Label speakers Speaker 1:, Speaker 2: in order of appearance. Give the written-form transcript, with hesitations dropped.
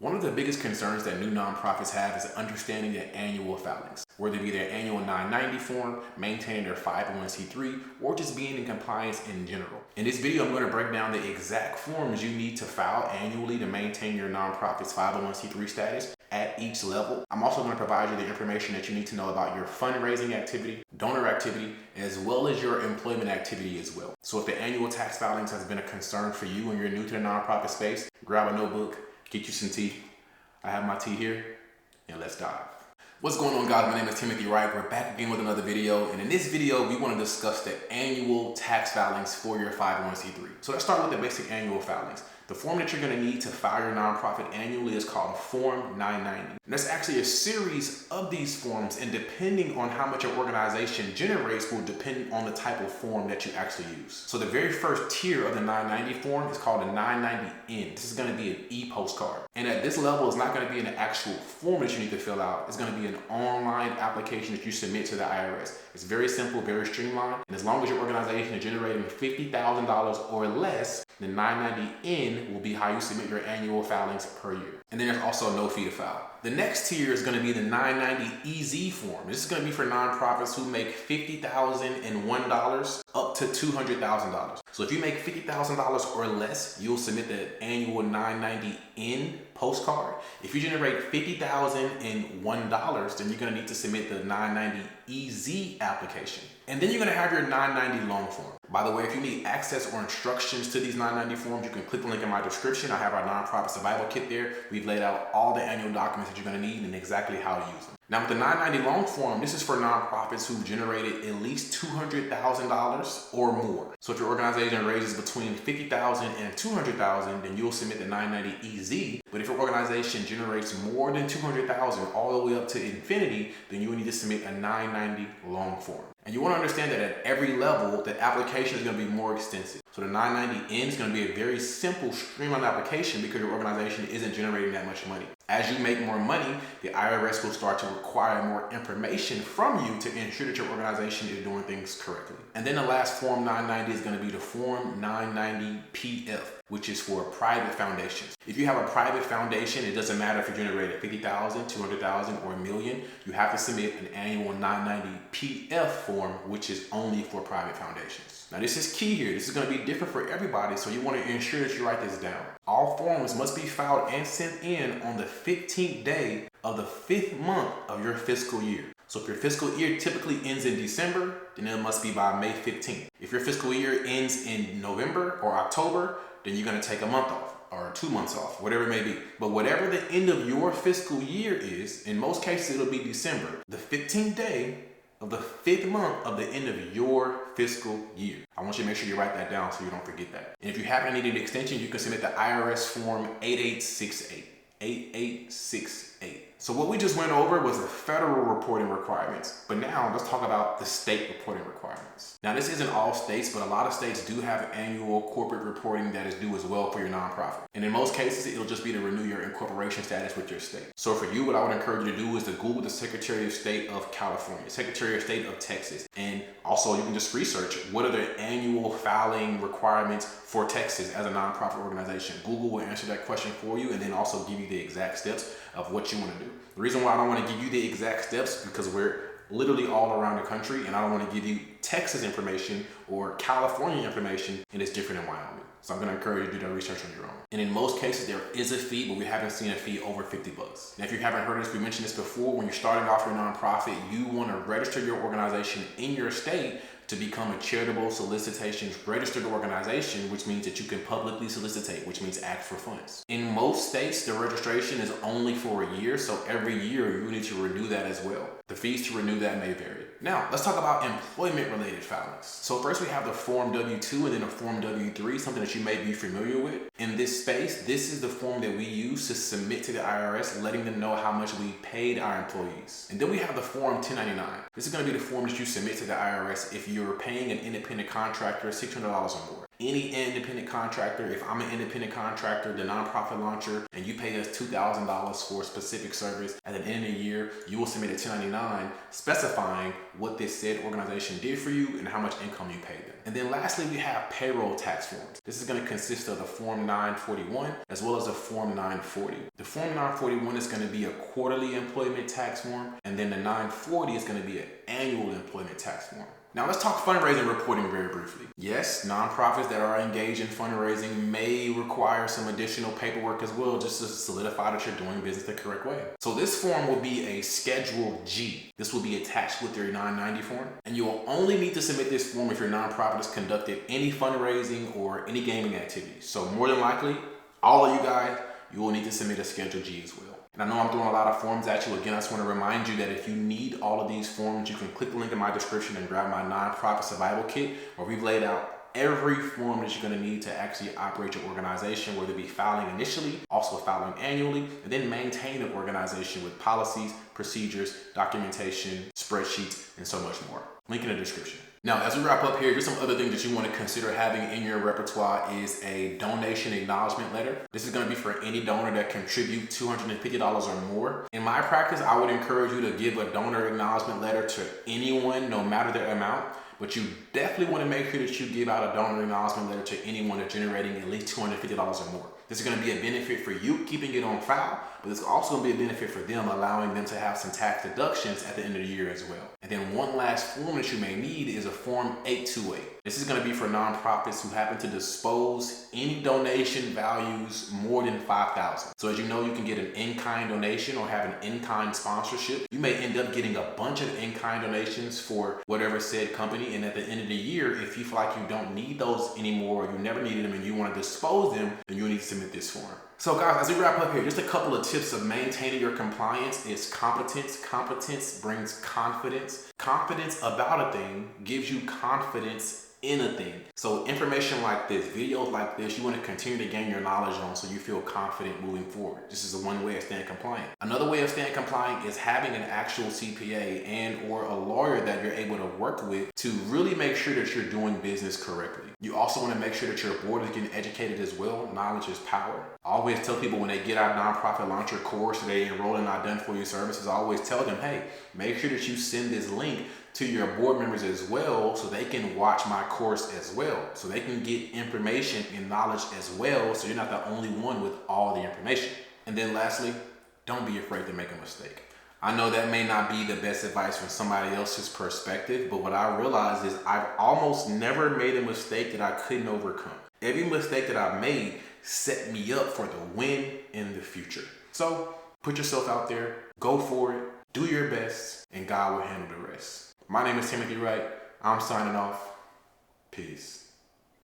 Speaker 1: One of the biggest concerns that new nonprofits have is understanding their annual filings, whether it be their annual 990 form, maintaining their 501c3, or just being in compliance in general. In this video, I'm going to break down the exact forms you need to file annually to maintain your nonprofit's 501c3 status at each level. I'm also going to provide you the information that you need to know about your fundraising activity, donor activity, as well as your employment activity as well. So if the annual tax filings has been a concern for you and you're new to the nonprofit space, grab a notebook, get you some tea. I have my tea here, and let's dive. What's going on, guys? My name is Timothy Wright. We're back again with another video, and in this video, we want to discuss the annual tax filings for your 501c3. So let's start with the basic annual filings. The form that you're going to need to file your nonprofit annually is called Form 990. And that's actually a series of these forms, and depending on how much your organization generates will depend on the type of form that you actually use. So the very first tier of the 990 form is called a 990N. This is going to be an e-postcard. And at this level, it's not going to be an actual form that you need to fill out. It's going to be an online application that you submit to the IRS. It's very simple, very streamlined. And as long as your organization is generating $50,000 or less, the 990N will be how you submit your annual filings per year. And then there's also no fee to file. The next tier is going to be the 990EZ form. This is going to be for nonprofits who make $50,001 up to $200,000. So if you make $50,000 or less, you'll submit the annual 990N postcard. If you generate $50,001, then you're going to need to submit the 990EZ application. And then you're going to have your 990 loan form. By the way, if you need access or instructions to these 990 forms, you can click the link in my description. I have our nonprofit survival kit there. We've laid out all the annual documents that you're going to need and exactly how to use them. Now with the 990 loan form, this is for nonprofits who've generated at least $200,000 or more. So if your organization raises between $50,000 and $200,000, then you'll submit the 990EZ. But if your organization generates more than $200,000 all the way up to infinity, then you will need to submit a 990 loan form. And you want to understand that at every level, the application is going to be more extensive. So the 990N is going to be a very simple, streamlined application because your organization isn't generating that much money. As you make more money, the IRS will start to require more information from you to ensure that your organization is doing things correctly. And then the last Form 990 is going to be the Form 990PF, which is for private foundations. If you have a private foundation, it doesn't matter if you generated $50,000, $200,000, or $1 million, you have to submit an annual 990PF form, which is only for private foundations. Now this is key here. This is going to be different for everybody, so you want to ensure that you write this down. All forms must be filed and sent in on the 15th day of the 5th month of your fiscal year. So if your fiscal year typically ends in December, then it must be by May 15th. If your fiscal year ends in November or October, then you're going to take a month off or 2 months off, whatever it may be. But whatever the end of your fiscal year is, in most cases it'll be December, the 15th day of the 5th month of the end of your fiscal year. I want you to make sure you write that down so you don't forget that. And if you haven't needed an extension, you can submit the IRS form 8868. 8868. So what we just went over was the federal reporting requirements, but now let's talk about the state reporting requirements. Now this isn't all states, but a lot of states do have annual corporate reporting that is due as well for your nonprofit. And in most cases, it'll just be to renew your incorporation status with your state. So for you, what I would encourage you to do is to Google the Secretary of State of California, Secretary of State of Texas, and also you can just research what are the annual filing requirements for Texas as a nonprofit organization. Google will answer that question for you and then also give you the exact steps of what you want to do. The reason why I don't want to give you the exact steps is because we're literally all around the country and I don't want to give you Texas information or California information and it's different in Wyoming. So I'm going to encourage you to do that research on your own. And in most cases, there is a fee, but we haven't seen a fee over $50. Now, if you haven't heard us, we mentioned this before, when you're starting off your nonprofit, you want to register your organization in your state to become a charitable solicitations registered organization, which means that you can publicly solicitate, which means ask for funds. In most states, the registration is only for a year, so every year you need to renew that as well. The fees to renew that may vary. Now, let's talk about employment-related filings. So first we have the Form W-2 and then the Form W-3, something that you may be familiar with. In this space, this is the form that we use to submit to the IRS, letting them know how much we paid our employees. And then we have the Form 1099. This is going to be the form that you submit to the IRS if you're paying an independent contractor $600 or more. Any independent contractor, if I'm an independent contractor, the nonprofit launcher, and you pay us $2,000 for a specific service, at the end of the year, you will submit a 1099 specifying what this said organization did for you and how much income you paid them. And then lastly, we have payroll tax forms. This is going to consist of the Form 941 as well as the Form 940. The Form 941 is going to be a quarterly employment tax form, and then the 940 is going to be an annual employment tax form. Now let's talk fundraising reporting very briefly. Yes, nonprofits that are engaged in fundraising may require some additional paperwork as well, just to solidify that you're doing business the correct way. So this form will be a Schedule G. This will be attached with your 990 form, and you will only need to submit this form if your nonprofit has conducted any fundraising or any gaming activities. So more than likely, all of you guys, you will need to submit a Schedule G as well. And I know I'm throwing a lot of forms at you. Again, I just want to remind you that if you need all of these forms, you can click the link in my description and grab my nonprofit survival kit, where we've laid out every form that you're going to need to actually operate your organization, whether it be filing initially, also filing annually, and then maintain the organization with policies, procedures, documentation, spreadsheets, and so much more. Link in the description. Now, as we wrap up here, just some other things that you want to consider having in your repertoire is a donation acknowledgement letter. This is going to be for any donor that contribute $250 or more. In my practice, I would encourage you to give a donor acknowledgement letter to anyone, no matter their amount. But you definitely want to make sure that you give out a donor acknowledgement letter to anyone that's generating at least $250 or more. This is going to be a benefit for you, keeping it on file, but it's also going to be a benefit for them, allowing them to have some tax deductions at the end of the year as well. And then one last form that you may need is a Form 828. This is going to be for nonprofits who happen to dispose any donation values more than $5,000. So as you know, you can get an in-kind donation or have an in-kind sponsorship. You may end up getting a bunch of in-kind donations for whatever said company, and at the end of the year, if you feel like you don't need those anymore, or you never needed them and you want to dispose them, then you need to submit this form. So guys, as we wrap up here, just a couple of tips of maintaining your compliance is competence. Competence brings confidence. Confidence about a thing gives you confidence in a thing. So information like this, videos like this, you want to continue to gain your knowledge on so you feel confident moving forward. This is one way of staying compliant. Another way of staying compliant is having an actual CPA and or a lawyer that you're able to work with to really make sure that you're doing business correctly. You also want to make sure that your board is getting educated as well. Knowledge is power. I always tell people when they get our nonprofit launcher course or they enroll in our Done For You services, I always tell them, hey, make sure that you send this link to your board members as well so they can watch my course as well. So they can get information and knowledge as well, so you're not the only one with all the information. And then lastly, don't be afraid to make a mistake. I know that may not be the best advice from somebody else's perspective, but what I realized is I've almost never made a mistake that I couldn't overcome. Every mistake that I've made set me up for the win in the future. So put yourself out there, go for it, do your best, and God will handle the rest. My name is Timothy Wright. I'm signing off. Peace.